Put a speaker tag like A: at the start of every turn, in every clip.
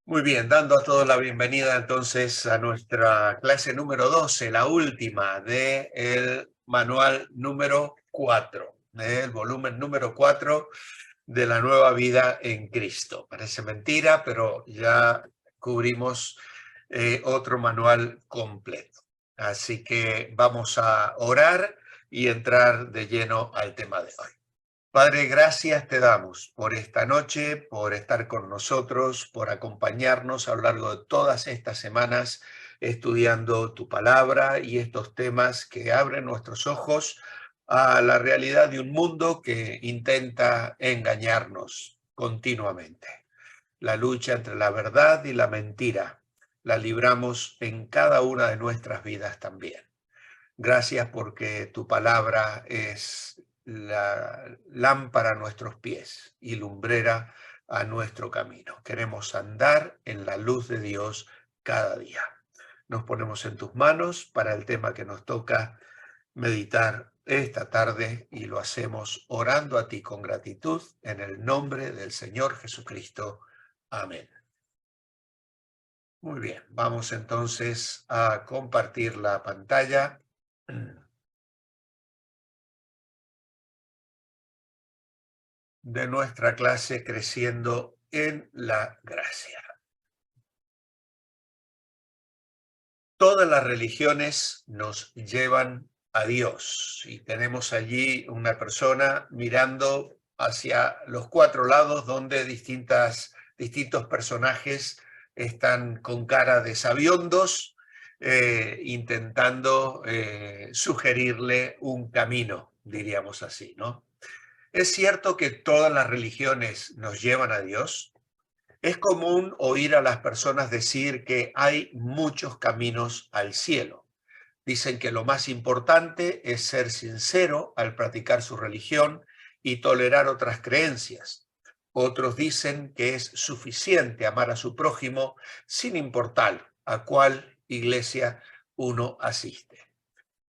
A: Muy bien, dando a todos la bienvenida entonces a nuestra clase número 12, la última del manual número 4, el volumen número 4 de la nueva vida en Cristo. Parece mentira, pero ya cubrimos otro manual completo. Así que vamos a orar y entrar de lleno al tema de hoy. Padre, gracias te damos por esta noche, por estar con nosotros, por acompañarnos a lo largo de todas estas semanas estudiando tu palabra y estos temas que abren nuestros ojos a la realidad de un mundo que intenta engañarnos continuamente. La lucha entre la verdad y la mentira la libramos en cada una de nuestras vidas también. Gracias porque tu palabra es la lámpara a nuestros pies y lumbrera a nuestro camino. Queremos andar en la luz de Dios cada día. Nos ponemos en tus manos para el tema que nos toca meditar esta tarde y lo hacemos orando a ti con gratitud en el nombre del Señor Jesucristo. Amén. Muy bien, vamos entonces a compartir la pantalla de nuestra clase Creciendo en la Gracia. Todas las religiones nos llevan a Dios y tenemos allí una persona mirando hacia los cuatro lados donde distintos personajes están con cara de sabiondos intentando sugerirle un camino, diríamos así, ¿no? Es cierto que todas las religiones nos llevan a Dios. Es común oír a las personas decir que hay muchos caminos al cielo. Dicen que lo más importante es ser sincero al practicar su religión y tolerar otras creencias. Otros dicen que es suficiente amar a su prójimo sin importar a cuál iglesia uno asiste.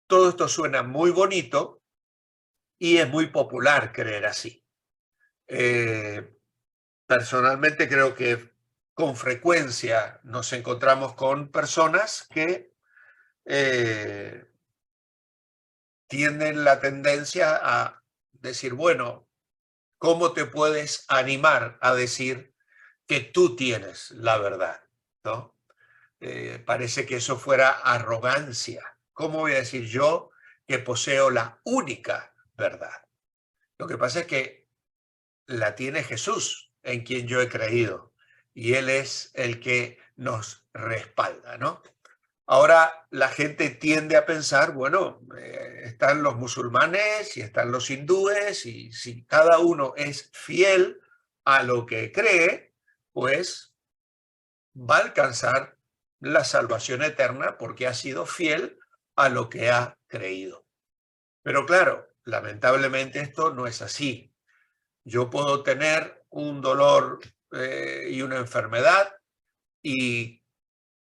A: Todo esto suena muy bonito y es muy popular creer así. Personalmente creo que con frecuencia nos encontramos con personas que tienen la tendencia a decir, bueno, ¿cómo te puedes animar a decir que tú tienes la verdad? ¿No? Parece que eso fuera arrogancia. ¿Cómo voy a decir yo que poseo la única verdad? Lo que pasa es que la tiene Jesús, en quien yo he creído, y Él es el que nos respalda, ¿no? Ahora la gente tiende a pensar, bueno, están los musulmanes y están los hindúes, y si cada uno es fiel a lo que cree, pues va a alcanzar la salvación eterna porque ha sido fiel a lo que ha creído. Pero claro, lamentablemente esto no es así. Yo puedo tener un dolor y una enfermedad y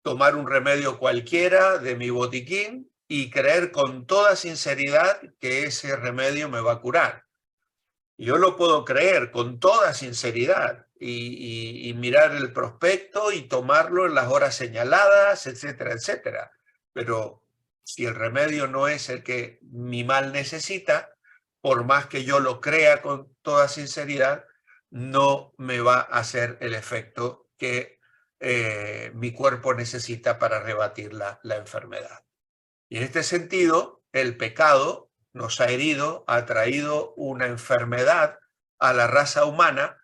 A: tomar un remedio cualquiera de mi botiquín y creer con toda sinceridad que ese remedio me va a curar. Yo lo puedo creer con toda sinceridad y mirar el prospecto y tomarlo en las horas señaladas, etcétera, etcétera. Pero si el remedio no es el que mi mal necesita, por más que yo lo crea con toda sinceridad, no me va a hacer el efecto que mi cuerpo necesita para rebatir la enfermedad. Y en este sentido, el pecado nos ha herido, ha traído una enfermedad a la raza humana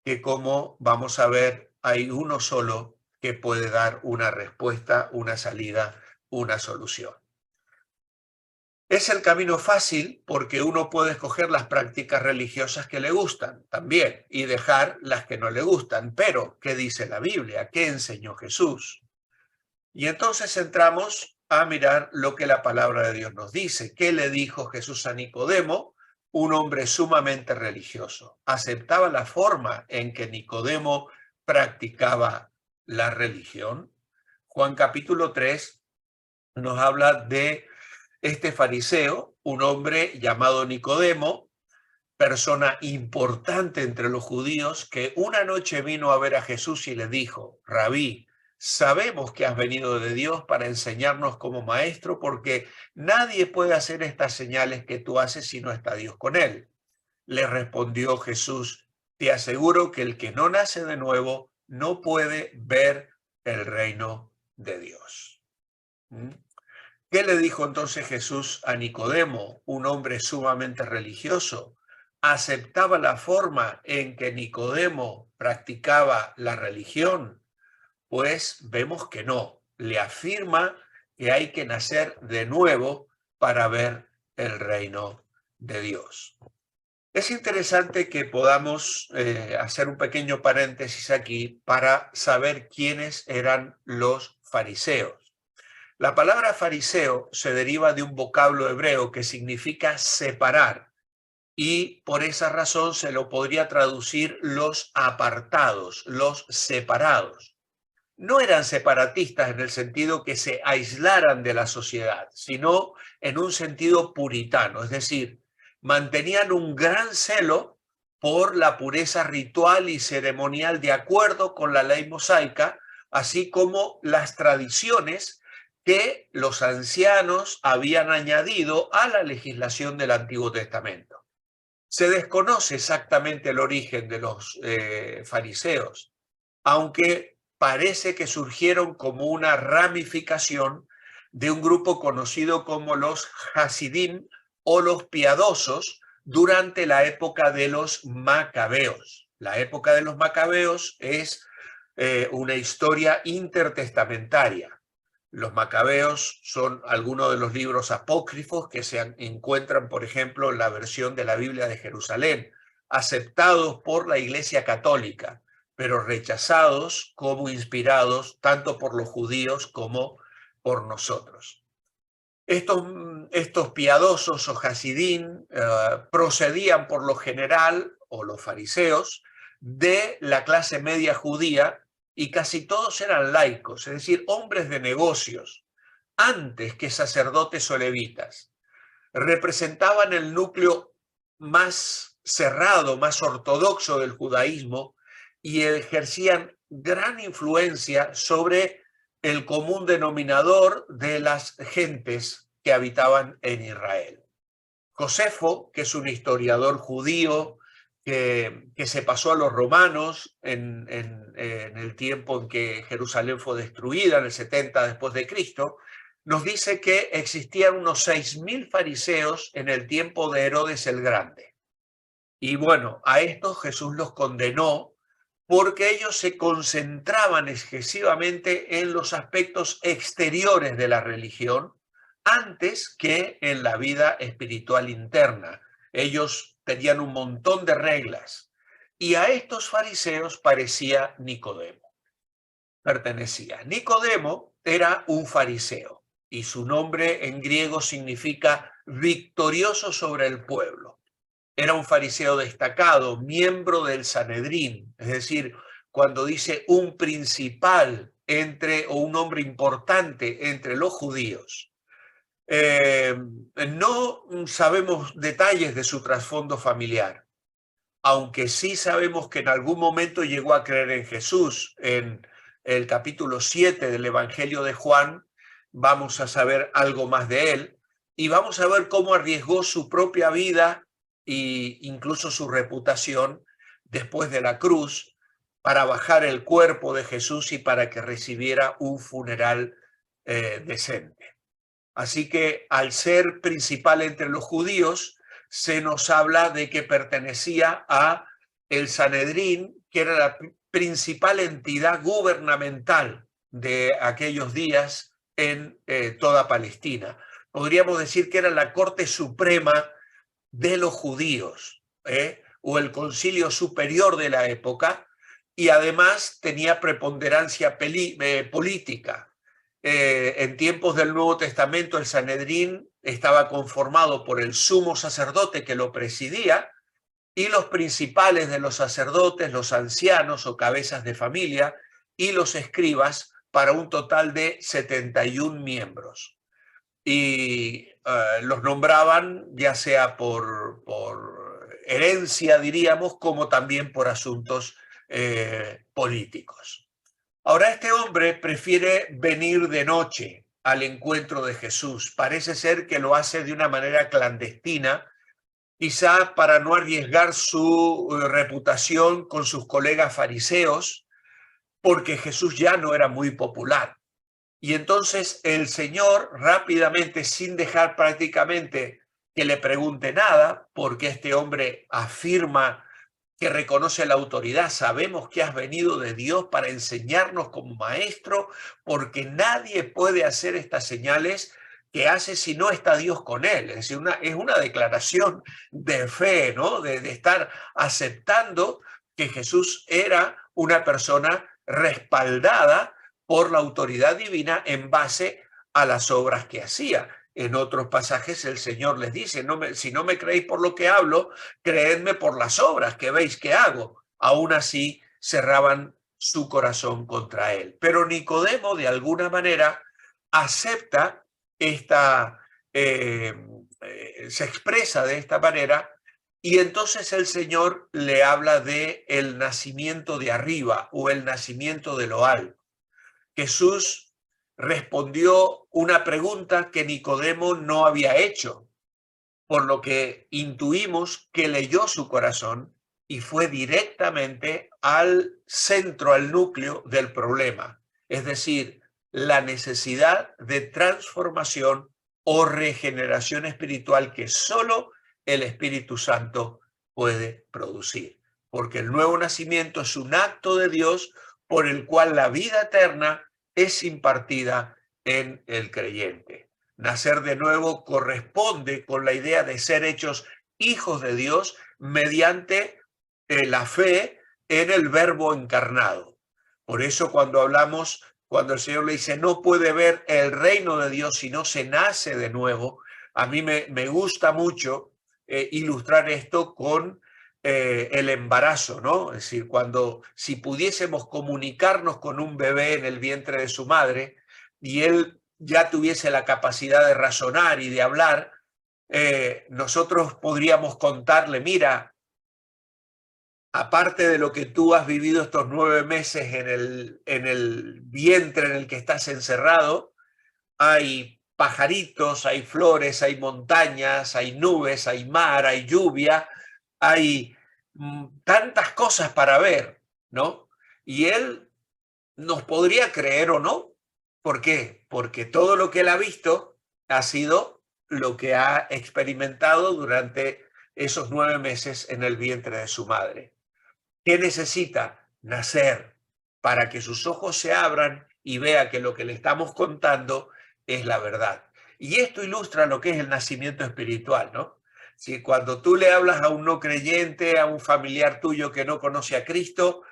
A: que, como vamos a ver, hay uno solo que puede dar una respuesta, una salida, una solución. Es el camino fácil porque uno puede escoger las prácticas religiosas que le gustan también y dejar las que no le gustan. Pero, ¿qué dice la Biblia? ¿Qué enseñó Jesús? Y entonces entramos a mirar lo que la palabra de Dios nos dice. ¿Qué le dijo Jesús a Nicodemo? Un hombre sumamente religioso. Aceptaba la forma en que Nicodemo practicaba la religión. Juan capítulo 3 nos habla de este fariseo, un hombre llamado Nicodemo, persona importante entre los judíos, que una noche vino a ver a Jesús y le dijo: Rabí, sabemos que has venido de Dios para enseñarnos como maestro, porque nadie puede hacer estas señales que tú haces si no está Dios con él. Le respondió Jesús: te aseguro que el que no nace de nuevo no puede ver el reino de Dios. ¿Mm? ¿Qué le dijo entonces Jesús a Nicodemo, un hombre sumamente religioso? ¿Aceptaba la forma en que Nicodemo practicaba la religión? Pues vemos que no. Le afirma que hay que nacer de nuevo para ver el reino de Dios. Es interesante que podamos hacer un pequeño paréntesis aquí para saber quiénes eran los fariseos. La palabra fariseo se deriva de un vocablo hebreo que significa separar, y por esa razón se lo podría traducir los apartados, los separados. No eran separatistas en el sentido que se aislaran de la sociedad, sino en un sentido puritano, es decir, mantenían un gran celo por la pureza ritual y ceremonial de acuerdo con la ley mosaica, así como las tradiciones que los ancianos habían añadido a la legislación del Antiguo Testamento. Se desconoce exactamente el origen de los fariseos, aunque parece que surgieron como una ramificación de un grupo conocido como los Hasidim o los piadosos durante la época de los Macabeos. La época de los Macabeos es una historia intertestamentaria. Los Macabeos son algunos de los libros apócrifos que se encuentran, por ejemplo, en la versión de la Biblia de Jerusalén, aceptados por la Iglesia Católica, pero rechazados como inspirados tanto por los judíos como por nosotros. Estos piadosos o hasidín procedían por lo general, o los fariseos, de la clase media judía, y casi todos eran laicos, es decir, hombres de negocios, antes que sacerdotes o levitas. Representaban el núcleo más cerrado, más ortodoxo del judaísmo, y ejercían gran influencia sobre el común denominador de las gentes que habitaban en Israel. Josefo, que es un historiador judío que se pasó a los romanos en el tiempo en que Jerusalén fue destruida, en el 70 después de Cristo, nos dice que existían unos 6.000 fariseos en el tiempo de Herodes el Grande. Y bueno, a estos Jesús los condenó porque ellos se concentraban excesivamente en los aspectos exteriores de la religión antes que en la vida espiritual interna. Ellos tenían un montón de reglas, y a estos fariseos parecía Nicodemo, pertenecía. Nicodemo era un fariseo y su nombre en griego significa victorioso sobre el pueblo. Era un fariseo destacado, miembro del Sanedrín, es decir, cuando dice un principal o un hombre importante entre los judíos. No sabemos detalles de su trasfondo familiar, aunque sí sabemos que en algún momento llegó a creer en Jesús. En el capítulo 7 del Evangelio de Juan vamos a saber algo más de él, y vamos a ver cómo arriesgó su propia vida e incluso su reputación después de la cruz para bajar el cuerpo de Jesús y para que recibiera un funeral decente. Así que al ser principal entre los judíos, se nos habla de que pertenecía a el Sanedrín, que era la principal entidad gubernamental de aquellos días en toda Palestina. Podríamos decir que era la Corte Suprema de los judíos, o el Concilio Superior de la época, y además tenía preponderancia política. En tiempos del Nuevo Testamento, el Sanedrín estaba conformado por el sumo sacerdote que lo presidía y los principales de los sacerdotes, los ancianos o cabezas de familia, y los escribas, para un total de 71 miembros. Y los nombraban ya sea por herencia, diríamos, como también por asuntos políticos. Ahora, este hombre prefiere venir de noche al encuentro de Jesús. Parece ser que lo hace de una manera clandestina, quizá para no arriesgar su reputación con sus colegas fariseos, porque Jesús ya no era muy popular. Y entonces el Señor rápidamente, sin dejar prácticamente que le pregunte nada, porque este hombre afirma que reconoce la autoridad, sabemos que has venido de Dios para enseñarnos como maestro, porque nadie puede hacer estas señales que hace si no está Dios con él. Es decir, es una declaración de fe, ¿no? De estar aceptando que Jesús era una persona respaldada por la autoridad divina en base a las obras que hacía. En otros pasajes el Señor les dice, si no me creéis por lo que hablo, creedme por las obras que veis que hago. Aún así cerraban su corazón contra él. Pero Nicodemo, de alguna manera, acepta se expresa de esta manera, y entonces el Señor le habla de el nacimiento de arriba o el nacimiento de lo alto. Jesús respondió una pregunta que Nicodemo no había hecho, por lo que intuimos que leyó su corazón y fue directamente al centro, al núcleo del problema, es decir, la necesidad de transformación o regeneración espiritual que solo el Espíritu Santo puede producir, porque el nuevo nacimiento es un acto de Dios por el cual la vida eterna es impartida en el creyente. Nacer de nuevo corresponde con la idea de ser hechos hijos de Dios mediante la fe en el Verbo encarnado. Por eso cuando el Señor le dice, no puede ver el reino de Dios si no se nace de nuevo, a mí me gusta mucho ilustrar esto con el embarazo, ¿no? Es decir, si pudiésemos comunicarnos con un bebé en el vientre de su madre y él ya tuviese la capacidad de razonar y de hablar, nosotros podríamos contarle, mira, aparte de lo que tú has vivido estos 9 meses en el vientre en el que estás encerrado, hay pajaritos, hay flores, hay montañas, hay nubes, hay mar, hay lluvia, hay tantas cosas para ver, ¿no? Y él nos podría creer o no. ¿Por qué? Porque todo lo que él ha visto ha sido lo que ha experimentado durante esos 9 meses en el vientre de su madre. ¿Qué necesita? Nacer para que sus ojos se abran y vea que lo que le estamos contando es la verdad. Y esto ilustra lo que es el nacimiento espiritual, ¿no? Si cuando tú le hablas a un no creyente, a un familiar tuyo que no conoce a Cristo,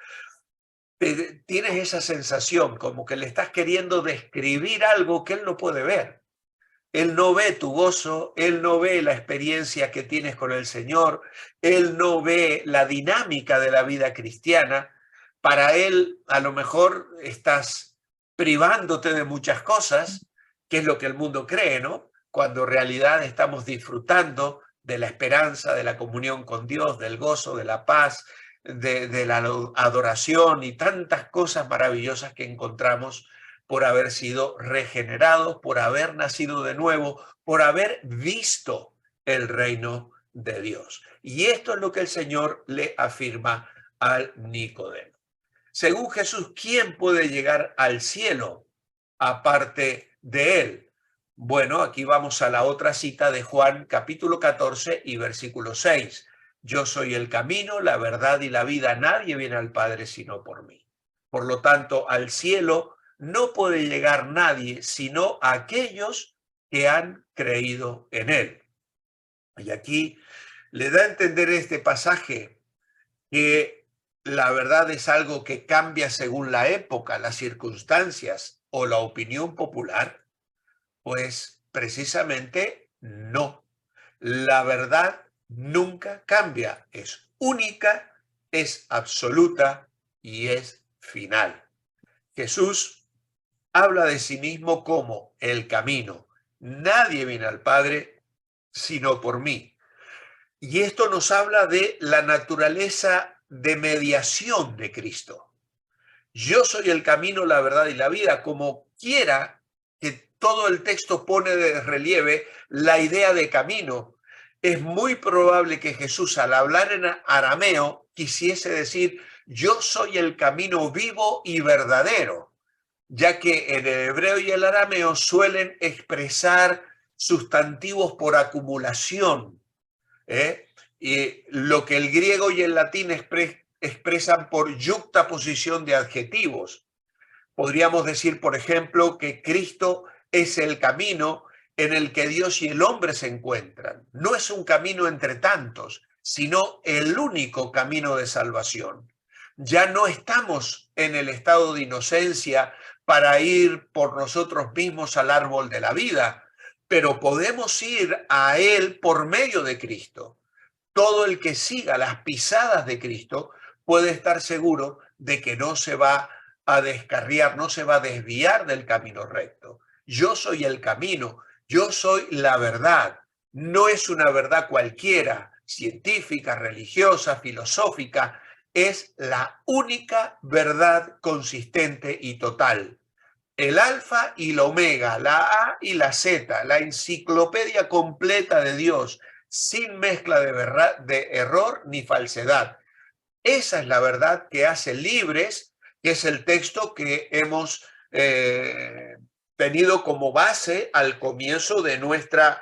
A: tienes esa sensación como que le estás queriendo describir algo que él no puede ver. Él no ve tu gozo, él no ve la experiencia que tienes con el Señor, él no ve la dinámica de la vida cristiana. Para él, a lo mejor estás privándote de muchas cosas, que es lo que el mundo cree, ¿no? Cuando en realidad estamos disfrutando de la esperanza, de la comunión con Dios, del gozo, de la paz, de la adoración y tantas cosas maravillosas que encontramos por haber sido regenerados, por haber nacido de nuevo, por haber visto el reino de Dios. Y esto es lo que el Señor le afirma al Nicodemo. Según Jesús, ¿quién puede llegar al cielo aparte de él? Bueno, aquí vamos a la otra cita de Juan, capítulo 14 y versículo 6. Yo soy el camino, la verdad y la vida. Nadie viene al Padre sino por mí. Por lo tanto, al cielo no puede llegar nadie sino aquellos que han creído en él. Y aquí le da a entender este pasaje que la verdad es algo que cambia según la época, las circunstancias o la opinión popular. Pues precisamente no. La verdad nunca cambia, es única, es absoluta y es final. Jesús habla de sí mismo como el camino. Nadie viene al Padre sino por mí. Y esto nos habla de la naturaleza de mediación de Cristo. Yo soy el camino, la verdad y la vida, como quiera que todo el texto pone de relieve la idea de camino. Es muy probable que Jesús, al hablar en arameo, quisiese decir, yo soy el camino vivo y verdadero, ya que en el hebreo y el arameo suelen expresar sustantivos por acumulación, ¿eh? Y lo que el griego y el latín expresan por yuxtaposición de adjetivos. Podríamos decir, por ejemplo, que Cristo es el camino en el que Dios y el hombre se encuentran. No es un camino entre tantos, sino el único camino de salvación. Ya no estamos en el estado de inocencia para ir por nosotros mismos al árbol de la vida, pero podemos ir a Él por medio de Cristo. Todo el que siga las pisadas de Cristo puede estar seguro de que no se va a descarriar, no se va a desviar del camino recto. Yo soy el camino, yo soy la verdad. No es una verdad cualquiera, científica, religiosa, filosófica, es la única verdad consistente y total. El alfa y la omega, la A y la Z, la enciclopedia completa de Dios, sin mezcla de error ni falsedad. Esa es la verdad que hace libres, que es el texto que hemos tenido como base al comienzo de nuestro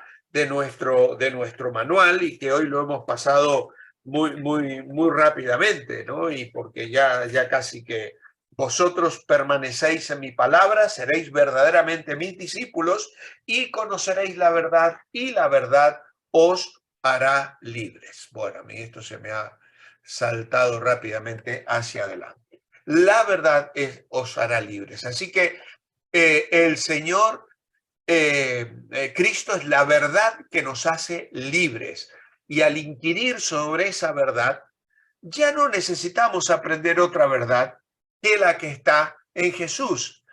A: manual y que hoy lo hemos pasado muy rápidamente, ¿no? Y porque ya casi que vosotros permanecéis en mi palabra, seréis verdaderamente mis discípulos y conoceréis la verdad y la verdad os hará libres. Bueno, a mí esto se me ha saltado rápidamente hacia adelante. La verdad os hará libres. Así que el Señor, Cristo es la verdad que nos hace libres. Y al inquirir sobre esa verdad, ya no necesitamos aprender otra verdad que la que está en Jesús,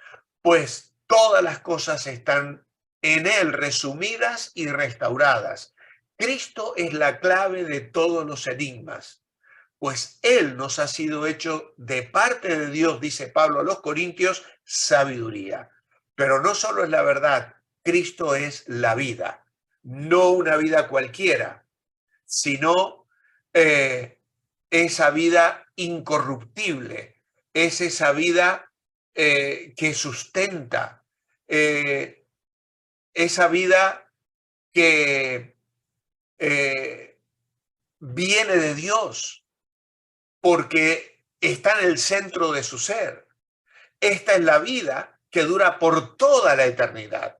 A: pues todas las cosas están en Él resumidas y restauradas. Cristo es la clave de todos los enigmas, pues Él nos ha sido hecho de parte de Dios, dice Pablo a los Corintios, sabiduría. Pero no solo es la verdad, Cristo es la vida, no una vida cualquiera, sino esa vida incorruptible, es esa vida que sustenta, eh, esa vida que viene de Dios, porque está en el centro de su ser. Esta es la vida que dura por toda la eternidad.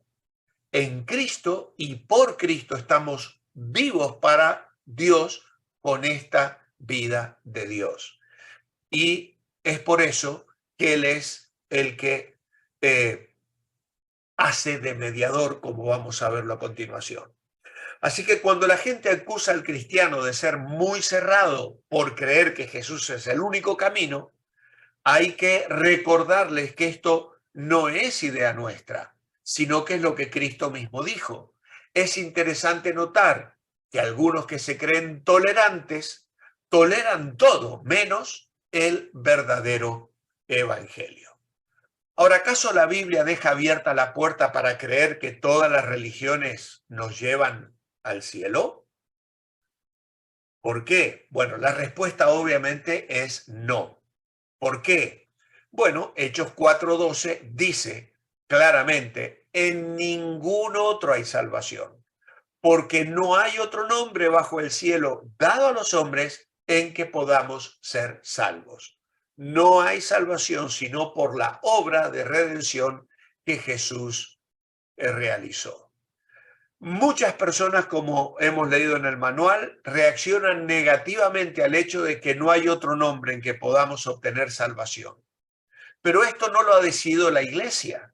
A: En Cristo y por Cristo estamos vivos para Dios con esta vida de Dios. Y es por eso que Él es el que hace de mediador, como vamos a verlo a continuación. Así que cuando la gente acusa al cristiano de ser muy cerrado por creer que Jesús es el único camino, hay que recordarles que esto no es idea nuestra, sino que es lo que Cristo mismo dijo. Es interesante notar que algunos que se creen tolerantes toleran todo menos el verdadero evangelio. Ahora, ¿acaso la Biblia deja abierta la puerta para creer que todas las religiones nos llevan al cielo? ¿Por qué? Bueno, la respuesta obviamente es no. ¿Por qué? Bueno, Hechos 4:12 dice claramente, en ningún otro hay salvación, porque no hay otro nombre bajo el cielo dado a los hombres en que podamos ser salvos. No hay salvación sino por la obra de redención que Jesús realizó. Muchas personas, como hemos leído en el manual, reaccionan negativamente al hecho de que no hay otro nombre en que podamos obtener salvación. Pero esto no lo ha decidido la Iglesia.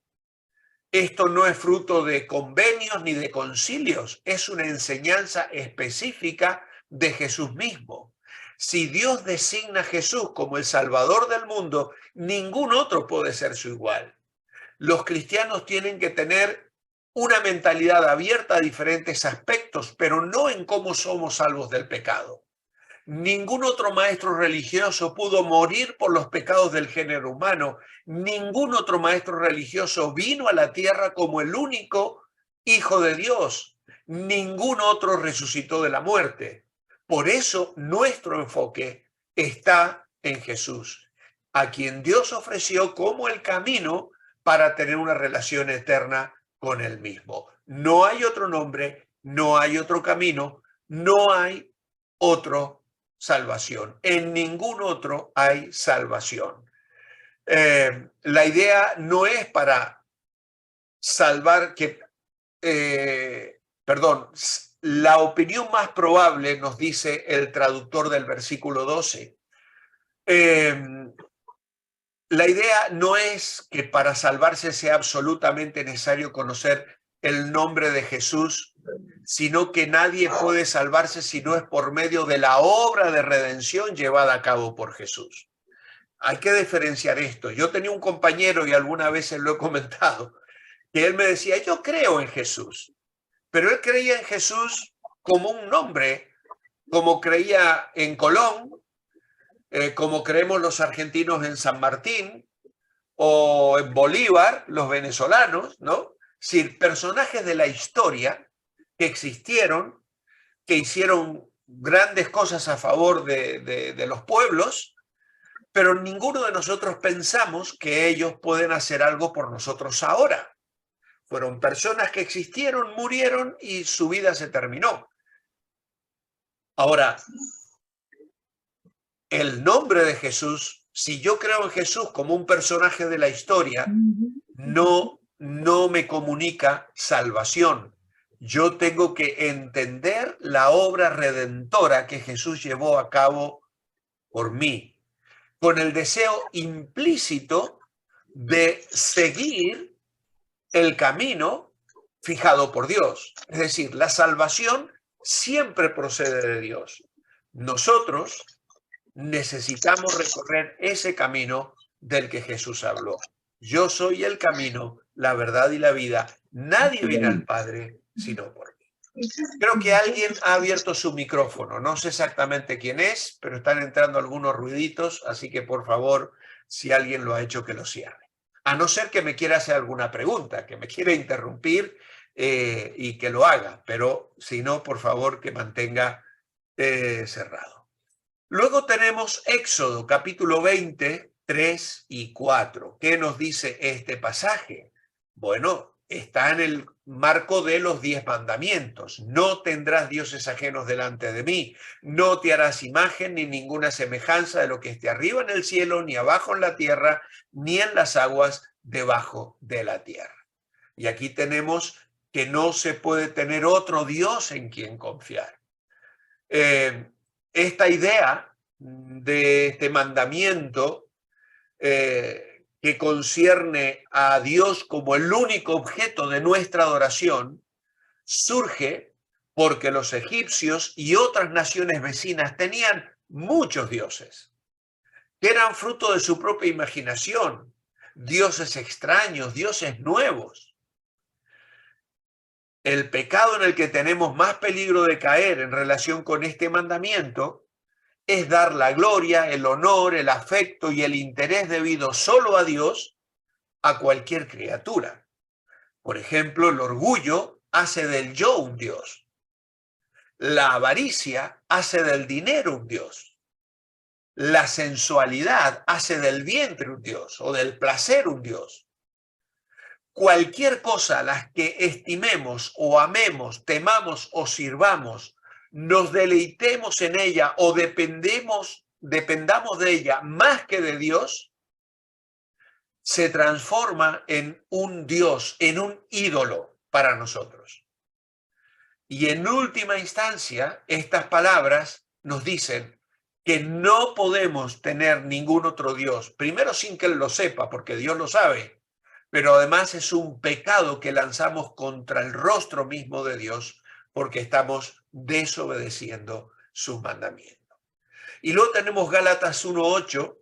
A: Esto no es fruto de convenios ni de concilios, es una enseñanza específica de Jesús mismo. Si Dios designa a Jesús como el Salvador del mundo, ningún otro puede ser su igual. Los cristianos tienen que tener una mentalidad abierta a diferentes aspectos, pero no en cómo somos salvos del pecado. Ningún otro maestro religioso pudo morir por los pecados del género humano. Ningún otro maestro religioso vino a la tierra como el único Hijo de Dios. Ningún otro resucitó de la muerte. Por eso nuestro enfoque está en Jesús, a quien Dios ofreció como el camino para tener una relación eterna con Él mismo. No hay otro nombre, no hay otro camino, no hay otro salvación. En ningún otro hay salvación. La idea no es para salvar perdón, la opinión más probable, nos dice el traductor del versículo 12, la idea no es que para salvarse sea absolutamente necesario conocer el nombre de Jesús, sino que nadie puede salvarse si no es por medio de la obra de redención llevada a cabo por Jesús. Hay que diferenciar esto. Yo tenía un compañero, y alguna vez lo he comentado, que él me decía, yo creo en Jesús, pero él creía en Jesús como un nombre, como creía en Colón, como creemos los argentinos en San Martín, o en Bolívar, los venezolanos, ¿no? Es decir, personajes de la historia que existieron, que hicieron grandes cosas a favor de los pueblos, pero ninguno de nosotros pensamos que ellos pueden hacer algo por nosotros ahora. Fueron personas que existieron, murieron y su vida se terminó. Ahora, el nombre de Jesús, si yo creo en Jesús como un personaje de la historia, no me comunica salvación. Yo tengo que entender la obra redentora que Jesús llevó a cabo por mí, con el deseo implícito de seguir el camino fijado por Dios. Es decir, la salvación siempre procede de Dios. Nosotros necesitamos recorrer ese camino del que Jesús habló. Yo soy el camino, la verdad y la vida. Nadie viene al Padre sino por mí. Creo que alguien ha abierto su micrófono. No sé exactamente quién es, pero están entrando algunos ruiditos, así que por favor, si alguien lo ha hecho, que lo cierre. A no ser que me quiera hacer alguna pregunta, que me quiera interrumpir y que lo haga, pero si no, por favor, que mantenga cerrado. Luego tenemos Éxodo, capítulo 20, 3 y 4. ¿Qué nos dice este pasaje? Bueno, está en el marco de los 10 mandamientos. No tendrás dioses ajenos delante de mí. No te harás imagen ni ninguna semejanza de lo que esté arriba en el cielo, ni abajo en la tierra, ni en las aguas debajo de la tierra. Y aquí tenemos que no se puede tener otro Dios en quien confiar. Esta idea de este mandamiento que concierne a Dios como el único objeto de nuestra adoración surge porque los egipcios y otras naciones vecinas tenían muchos dioses que eran fruto de su propia imaginación, dioses extraños, dioses nuevos. El pecado en el que tenemos más peligro de caer en relación con este mandamiento es dar la gloria, el honor, el afecto y el interés debido solo a Dios a cualquier criatura. Por ejemplo, el orgullo hace del yo un Dios. La avaricia hace del dinero un Dios. La sensualidad hace del vientre un Dios o del placer un Dios. Cualquier cosa a las que estimemos o amemos, temamos o sirvamos, nos deleitemos en ella o dependamos de ella más que de Dios, se transforma en un Dios, en un ídolo para nosotros. Y en última instancia, estas palabras nos dicen que no podemos tener ningún otro Dios, primero sin que Él lo sepa, porque Dios lo sabe, pero además es un pecado que lanzamos contra el rostro mismo de Dios porque estamos desobedeciendo sus mandamientos. Y luego tenemos Gálatas 1:8,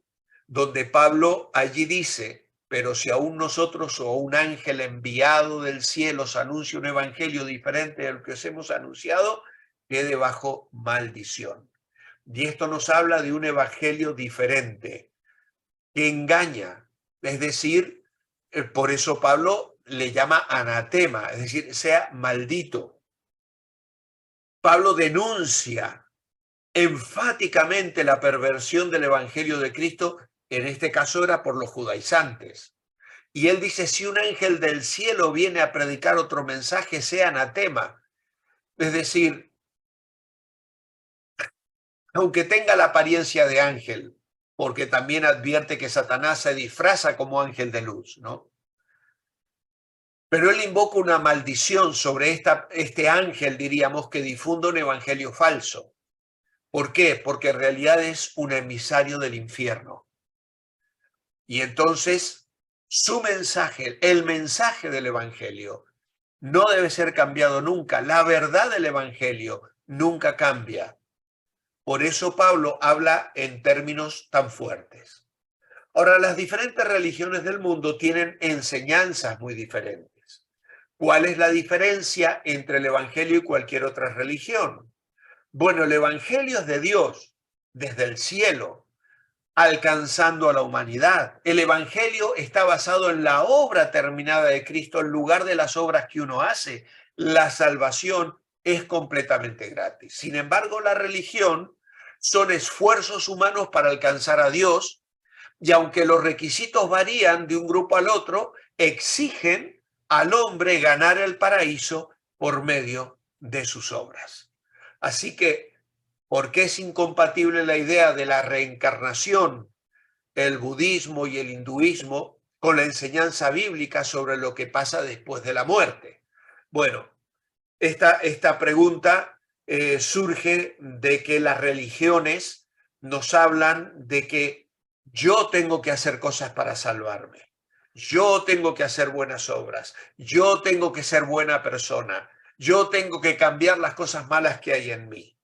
A: donde Pablo allí dice pero si aún nosotros o un ángel enviado del cielo os anuncia un evangelio diferente del que os hemos anunciado, quede bajo maldición. Y esto nos habla de un evangelio diferente, que engaña, es decir, por eso Pablo le llama anatema, es decir, sea maldito. Pablo denuncia enfáticamente la perversión del evangelio de Cristo, en este caso era por los judaizantes. Y él dice, si un ángel del cielo viene a predicar otro mensaje, sea anatema. Es decir, aunque tenga la apariencia de ángel, porque también advierte que Satanás se disfraza como ángel de luz, ¿no? Pero él invoca una maldición sobre este ángel, diríamos, que difunde un evangelio falso. ¿Por qué? Porque en realidad es un emisario del infierno. Y entonces su mensaje, el mensaje del evangelio, no debe ser cambiado nunca. La verdad del evangelio nunca cambia. Por eso Pablo habla en términos tan fuertes. Ahora, las diferentes religiones del mundo tienen enseñanzas muy diferentes. ¿Cuál es la diferencia entre el evangelio y cualquier otra religión? Bueno, el evangelio es de Dios, desde el cielo, alcanzando a la humanidad. El evangelio está basado en la obra terminada de Cristo en lugar de las obras que uno hace. La salvación es completamente gratis. Sin embargo, la religión son esfuerzos humanos para alcanzar a Dios, y aunque los requisitos varían de un grupo al otro, exigen al hombre ganar el paraíso por medio de sus obras. Así que, ¿por qué es incompatible la idea de la reencarnación, el budismo y el hinduismo, con la enseñanza bíblica sobre lo que pasa después de la muerte? Bueno, esta pregunta surge de que las religiones nos hablan de que yo tengo que hacer cosas para salvarme, yo tengo que hacer buenas obras, yo tengo que ser buena persona, yo tengo que cambiar las cosas malas que hay en mí.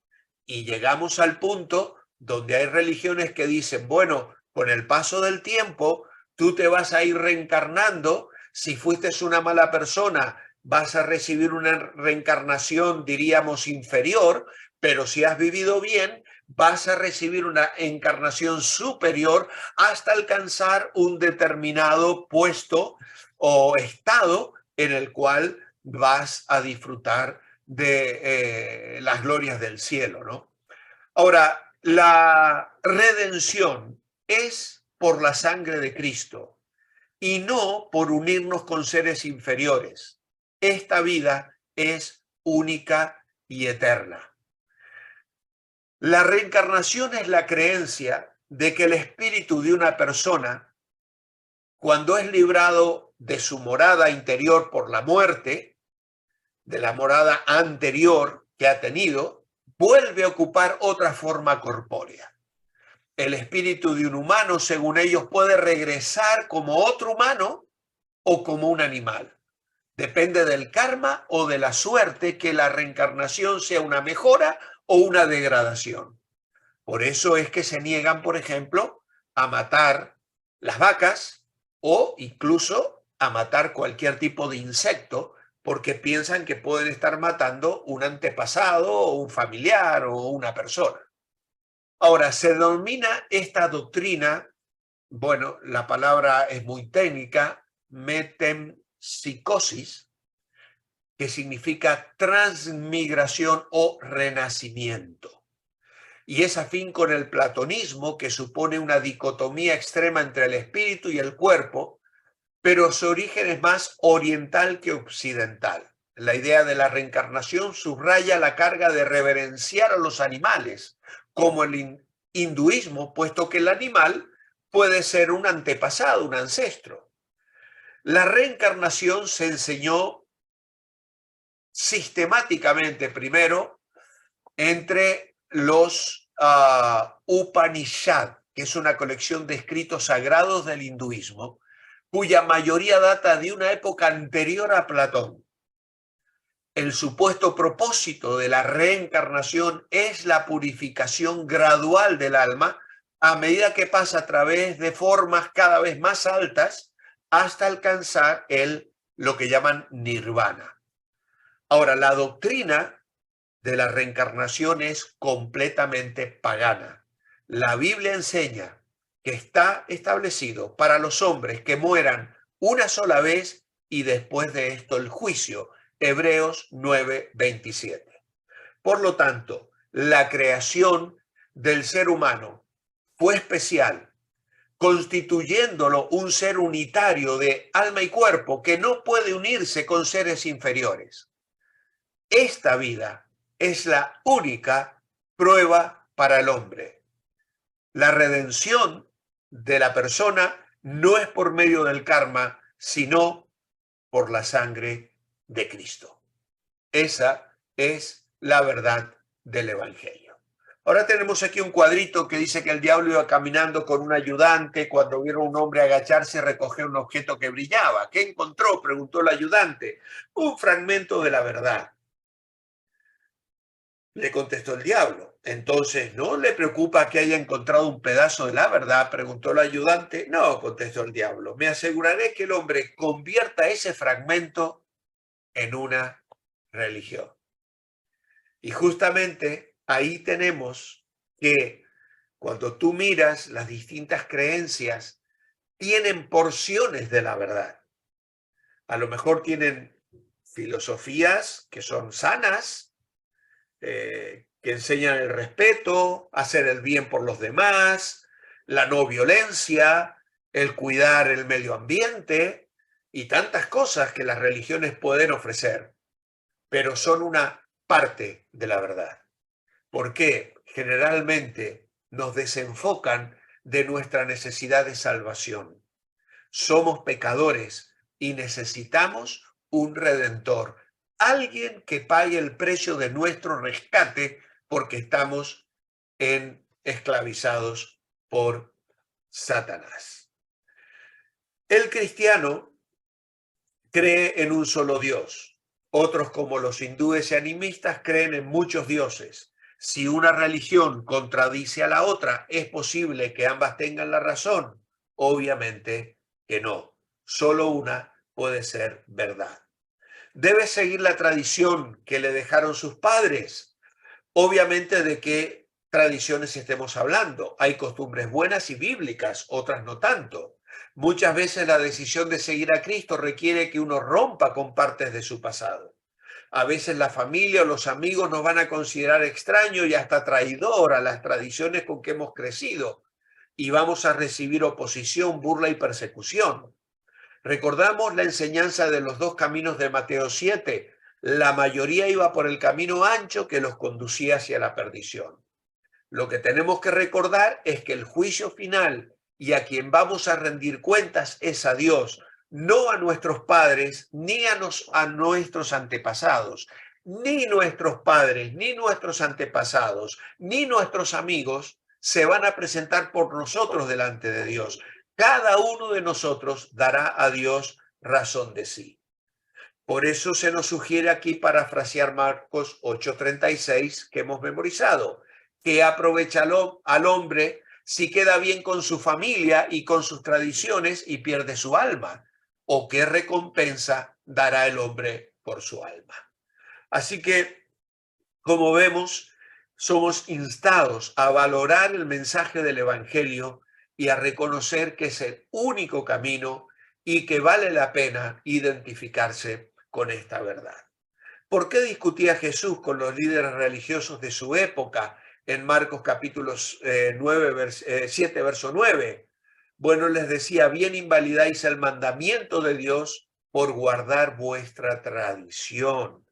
A: Y llegamos al punto donde hay religiones que dicen, bueno, con el paso del tiempo, tú te vas a ir reencarnando. Si fuiste una mala persona, vas a recibir una reencarnación, diríamos, inferior, pero si has vivido bien, vas a recibir una encarnación superior hasta alcanzar un determinado puesto o estado en el cual vas a disfrutar de las glorias del cielo, ¿no? Ahora, la redención es por la sangre de Cristo y no por unirnos con seres inferiores. Esta vida es única y eterna. La reencarnación es la creencia de que el espíritu de una persona, cuando es librado de su morada interior por la muerte, de la morada anterior que ha tenido, vuelve a ocupar otra forma corpórea. El espíritu de un humano, según ellos, puede regresar como otro humano o como un animal. Depende del karma o de la suerte que la reencarnación sea una mejora o una degradación. Por eso es que se niegan, por ejemplo, a matar las vacas o incluso a matar cualquier tipo de insecto, porque piensan que pueden estar matando un antepasado o un familiar o una persona. Ahora, se denomina esta doctrina, bueno, la palabra es muy técnica, metempsicosis, que significa transmigración o renacimiento. Y es afín con el platonismo, que supone una dicotomía extrema entre el espíritu y el cuerpo, pero su origen es más oriental que occidental. La idea de la reencarnación subraya la carga de reverenciar a los animales, como el hinduismo, puesto que el animal puede ser un antepasado, un ancestro. La reencarnación se enseñó sistemáticamente primero entre los Upanishad, que es una colección de escritos sagrados del hinduismo, cuya mayoría data de una época anterior a Platón. El supuesto propósito de la reencarnación es la purificación gradual del alma a medida que pasa a través de formas cada vez más altas hasta alcanzar lo que llaman nirvana. Ahora, la doctrina de la reencarnación es completamente pagana. La Biblia enseña que está establecido para los hombres que mueran una sola vez y después de esto el juicio. Hebreos 9:27. Por lo tanto, la creación del ser humano fue especial, constituyéndolo un ser unitario de alma y cuerpo que no puede unirse con seres inferiores. Esta vida es la única prueba para el hombre. La redención de la persona no es por medio del karma, sino por la sangre de Cristo. Esa es la verdad del Evangelio. Ahora tenemos aquí un cuadrito que dice que el diablo iba caminando con un ayudante. Cuando vieron a un hombre agacharse y recoger un objeto que brillaba. ¿Qué encontró?, preguntó el ayudante. Un fragmento de la verdad. Le contestó el diablo. Entonces, ¿no le preocupa que haya encontrado un pedazo de la verdad?, preguntó el ayudante. No, contestó el diablo. Me aseguraré que el hombre convierta ese fragmento en una religión. Y justamente ahí tenemos que cuando tú miras las distintas creencias, tienen porciones de la verdad. A lo mejor tienen filosofías que son sanas, que enseñan el respeto, hacer el bien por los demás, la no violencia, el cuidar el medio ambiente y tantas cosas que las religiones pueden ofrecer, pero son una parte de la verdad. ¿Por qué? Generalmente nos desenfocan de nuestra necesidad de salvación. Somos pecadores y necesitamos un redentor, alguien que pague el precio de nuestro rescate porque estamos esclavizados por Satanás. El cristiano cree en un solo Dios. Otros, como los hindúes y animistas, creen en muchos dioses. Si una religión contradice a la otra, ¿es posible que ambas tengan la razón? Obviamente que no. Solo una puede ser verdad. ¿Debe seguir la tradición que le dejaron sus padres? Obviamente, ¿de qué tradiciones estemos hablando? Hay costumbres buenas y bíblicas, otras no tanto. Muchas veces la decisión de seguir a Cristo requiere que uno rompa con partes de su pasado. A veces la familia o los amigos nos van a considerar extraño y hasta traidor a las tradiciones con que hemos crecido, y vamos a recibir oposición, burla y persecución. Recordamos la enseñanza de los dos caminos de Mateo 7. La mayoría iba por el camino ancho que los conducía hacia la perdición. Lo que tenemos que recordar es que el juicio final y a quien vamos a rendir cuentas es a Dios, no a nuestros padres ni a nuestros antepasados. Ni nuestros padres, ni nuestros antepasados, ni nuestros amigos se van a presentar por nosotros delante de Dios. Cada uno de nosotros dará a Dios razón de sí. Por eso se nos sugiere aquí parafrasear Marcos 8:36 que hemos memorizado. ¿Qué aprovecha al hombre si queda bien con su familia y con sus tradiciones y pierde su alma? ¿O qué recompensa dará el hombre por su alma? Así que, como vemos, somos instados a valorar el mensaje del Evangelio y a reconocer que es el único camino y que vale la pena identificarse con esta verdad. ¿Por qué discutía Jesús con los líderes religiosos de su época en Marcos capítulo 7, verso 9? Bueno, les decía, bien invalidáis el mandamiento de Dios por guardar vuestra tradición.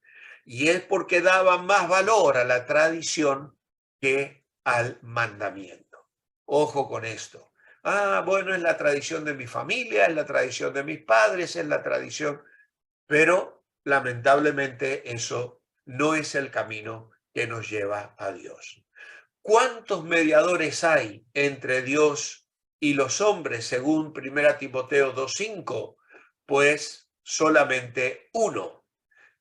A: Y es porque daban más valor a la tradición que al mandamiento. Ojo con esto. Bueno, es la tradición de mi familia, es la tradición de mis padres, es la tradición, pero lamentablemente eso no es el camino que nos lleva a Dios. ¿Cuántos mediadores hay entre Dios y los hombres según 1 Timoteo 2:5? Pues solamente uno.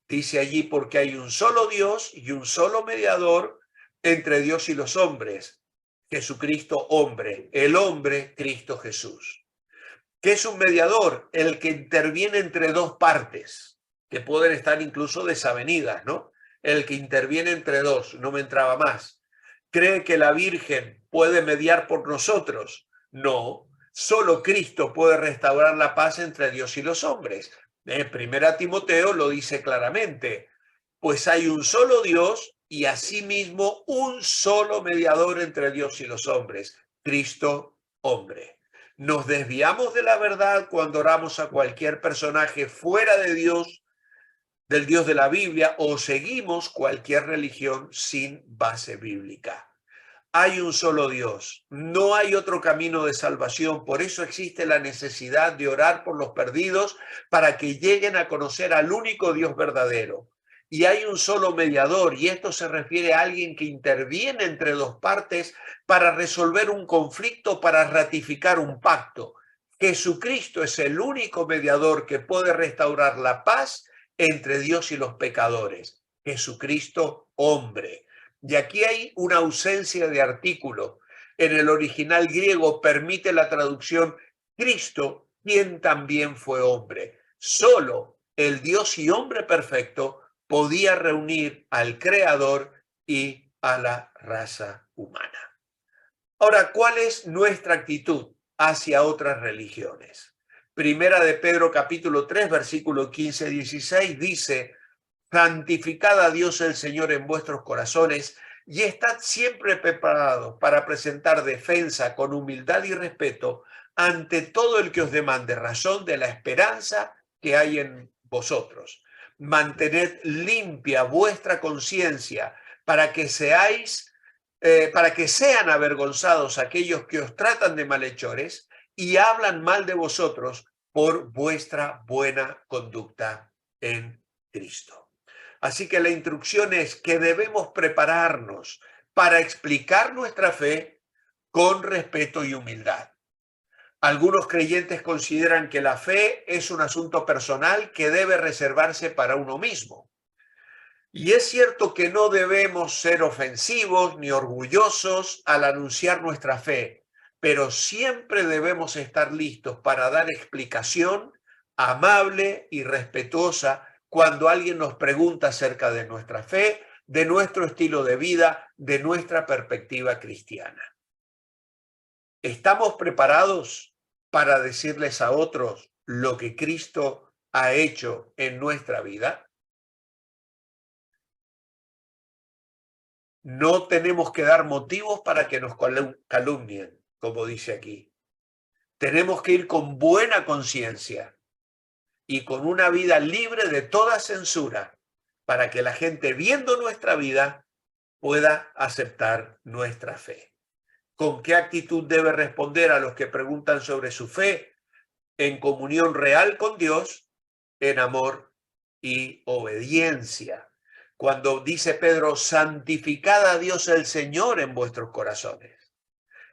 A: Dice allí, porque hay un solo Dios y un solo mediador entre Dios y los hombres, Jesucristo hombre, el hombre Cristo Jesús. ¿Qué es un mediador? El que interviene entre dos partes, que pueden estar incluso desavenidas, ¿no? El que interviene entre dos, no me entraba más. ¿Cree que la Virgen puede mediar por nosotros? No, solo Cristo puede restaurar la paz entre Dios y los hombres. Primera Timoteo lo dice claramente, pues hay un solo Dios y asimismo un solo mediador entre Dios y los hombres, Cristo hombre. Nos desviamos de la verdad cuando oramos a cualquier personaje fuera de Dios, del Dios de la Biblia, o seguimos cualquier religión sin base bíblica. Hay un solo Dios, no hay otro camino de salvación, por eso existe la necesidad de orar por los perdidos para que lleguen a conocer al único Dios verdadero. Y hay un solo mediador, y esto se refiere a alguien que interviene entre dos partes para resolver un conflicto, para ratificar un pacto. Jesucristo es el único mediador que puede restaurar la paz entre Dios y los pecadores. Jesucristo, hombre. Y aquí hay una ausencia de artículo. En el original griego permite la traducción Cristo, quien también fue hombre. Solo el Dios y hombre perfecto podía reunir al Creador y a la raza humana. Ahora, ¿cuál es nuestra actitud hacia otras religiones? Primera de Pedro capítulo 3, versículo 15-16 dice: santificad a Dios el Señor en vuestros corazones y estad siempre preparados para presentar defensa con humildad y respeto ante todo el que os demande razón de la esperanza que hay en vosotros. Mantened limpia vuestra conciencia para que para que sean avergonzados aquellos que os tratan de malhechores y hablan mal de vosotros por vuestra buena conducta en Cristo. Así que la instrucción es que debemos prepararnos para explicar nuestra fe con respeto y humildad. Algunos creyentes consideran que la fe es un asunto personal que debe reservarse para uno mismo. Y es cierto que no debemos ser ofensivos ni orgullosos al anunciar nuestra fe, pero siempre debemos estar listos para dar explicación amable y respetuosa cuando alguien nos pregunta acerca de nuestra fe, de nuestro estilo de vida, de nuestra perspectiva cristiana. ¿Estamos preparados para decirles a otros lo que Cristo ha hecho en nuestra vida? No tenemos que dar motivos para que nos calumnien, como dice aquí. Tenemos que ir con buena conciencia y con una vida libre de toda censura para que la gente, viendo nuestra vida, pueda aceptar nuestra fe. ¿Con qué actitud debe responder a los que preguntan sobre su fe? En comunión real con Dios, en amor y obediencia. Cuando dice Pedro, santificad a Dios el Señor en vuestros corazones.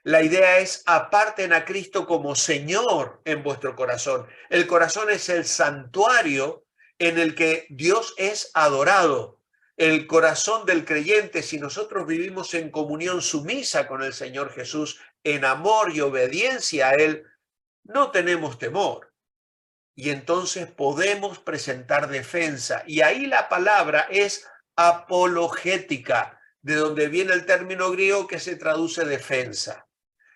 A: La idea es aparten a Cristo como Señor en vuestro corazón. El corazón es el santuario en el que Dios es adorado. El corazón del creyente, si nosotros vivimos en comunión sumisa con el Señor Jesús, en amor y obediencia a Él, no tenemos temor. Y entonces podemos presentar defensa. Y ahí la palabra es apologética, de donde viene el término griego que se traduce defensa.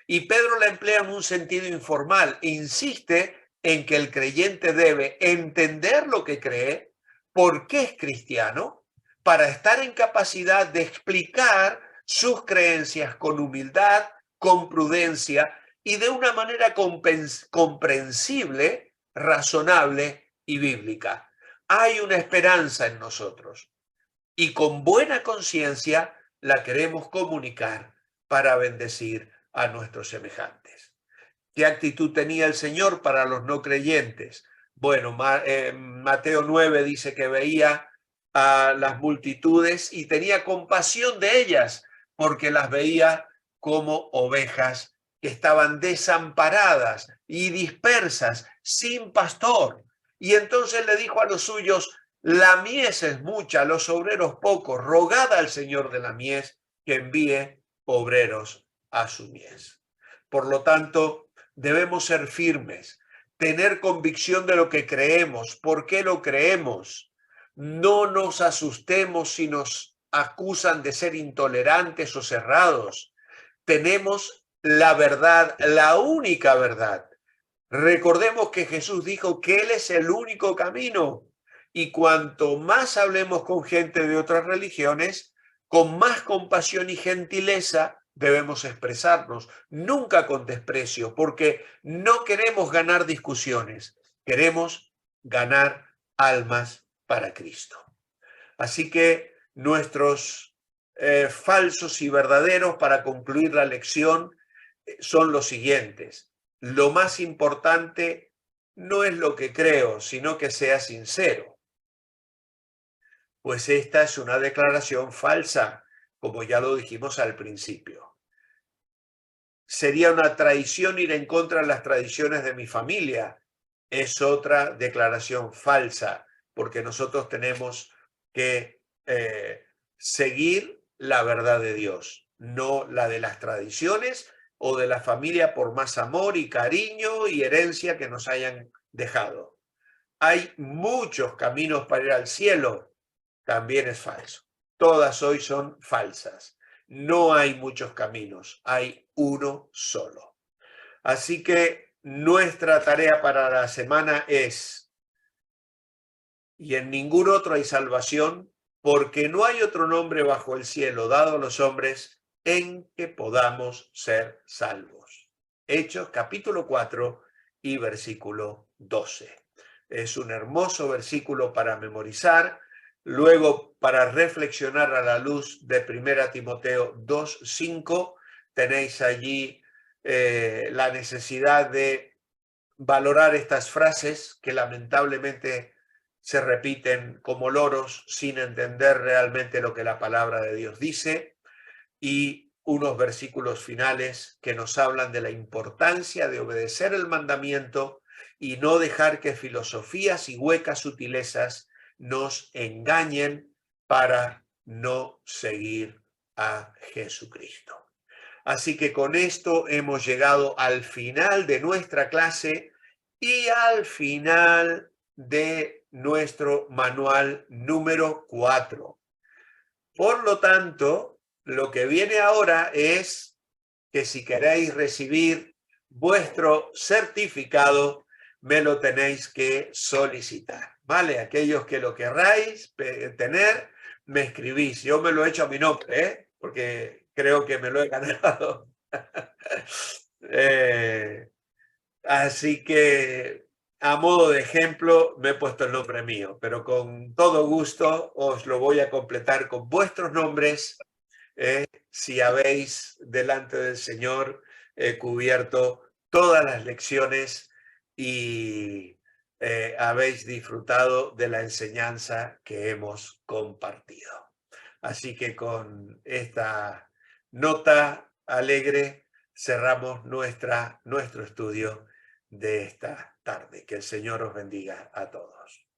A: Y Pedro la emplea en un sentido informal. Insiste en que el creyente debe entender lo que cree, por qué es cristiano, para estar en capacidad de explicar sus creencias con humildad, con prudencia y de una manera comprensible, razonable y bíblica. Hay una esperanza en nosotros y con buena conciencia la queremos comunicar para bendecir a nuestros semejantes. ¿Qué actitud tenía el Señor para los no creyentes? Bueno, Mateo 9 dice que veía a las multitudes y tenía compasión de ellas porque las veía como ovejas que estaban desamparadas y dispersas, sin pastor. Y entonces le dijo a los suyos, la mies es mucha, los obreros pocos, rogad al Señor de la mies que envíe obreros a su mies. Por lo tanto, debemos ser firmes, tener convicción de lo que creemos. ¿Por qué lo creemos? No nos asustemos si nos acusan de ser intolerantes o cerrados. Tenemos la verdad, la única verdad. Recordemos que Jesús dijo que Él es el único camino. Y cuanto más hablemos con gente de otras religiones, con más compasión y gentileza debemos expresarnos, nunca con desprecio, porque no queremos ganar discusiones, queremos ganar almas para Cristo. Así que nuestros falsos y verdaderos, para concluir la lección, son los siguientes. Lo más importante no es lo que creo, sino que sea sincero. Pues esta es una declaración falsa, como ya lo dijimos al principio. Sería una traición ir en contra de las tradiciones de mi familia. Es otra declaración falsa, porque nosotros tenemos que seguir la verdad de Dios, no la de las tradiciones o de la familia, por más amor y cariño y herencia que nos hayan dejado. Hay muchos caminos para ir al cielo, también es falso. Todas hoy son falsas. No hay muchos caminos, hay uno solo. Así que nuestra tarea para la semana es: y en ningún otro hay salvación, porque no hay otro nombre bajo el cielo dado a los hombres en que podamos ser salvos. Hechos capítulo 4 y versículo 12. Es un hermoso versículo para memorizar, luego para reflexionar a la luz de 1 Timoteo 2:5. Tenéis allí la necesidad de valorar estas frases que lamentablemente se repiten como loros sin entender realmente lo que la palabra de Dios dice, y unos versículos finales que nos hablan de la importancia de obedecer el mandamiento y no dejar que filosofías y huecas sutilezas nos engañen para no seguir a Jesucristo. Así que con esto hemos llegado al final de nuestra clase y al final de nuestro manual número 4. Por lo tanto, lo que viene ahora es que si queréis recibir vuestro certificado, me lo tenéis que solicitar, ¿vale? Aquellos que lo querráis tener, me escribís. Yo me lo he hecho a mi nombre, ¿eh? Porque creo que me lo he ganado. Así que, a modo de ejemplo, me he puesto el nombre mío, pero con todo gusto os lo voy a completar con vuestros nombres, si habéis delante del Señor cubierto todas las lecciones y habéis disfrutado de la enseñanza que hemos compartido. Así que con esta nota alegre cerramos nuestro estudio de esta tarde. Que el Señor os bendiga a todos.